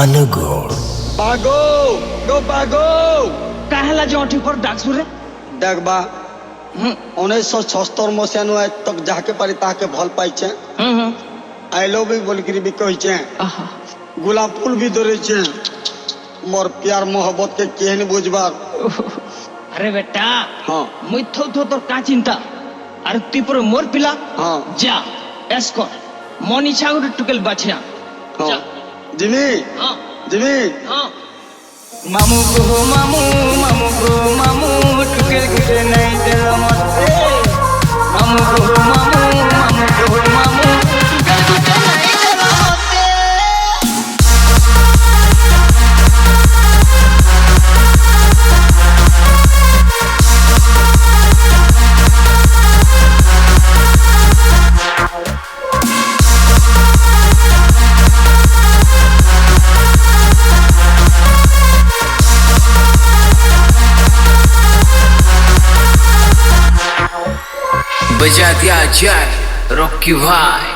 अनगोड़ बागो गो बागो काहेला जोठी पर डाक सुरे देखबा 1976 मसीहा आज तक जाके पारी ताके भल पाइछे आई लव यू बोल के भी कहिछे गुलाब फूल भी धरे छे मोर प्यार मोहब्बत के केहन बुझबार अरे बेटा हां मुई थो तोर का चिंता अरे तू पर मोर पिला हां जा एस्को मनी छागुर टुकेल बाछिया हां जिमी हां जिमी हां मामू को मामू टुकेल गिरे नहीं तेरा मत मामू को मामू टुकेल गिरे नहीं तेरा मत बजा दिया जाए रॉकी भाई।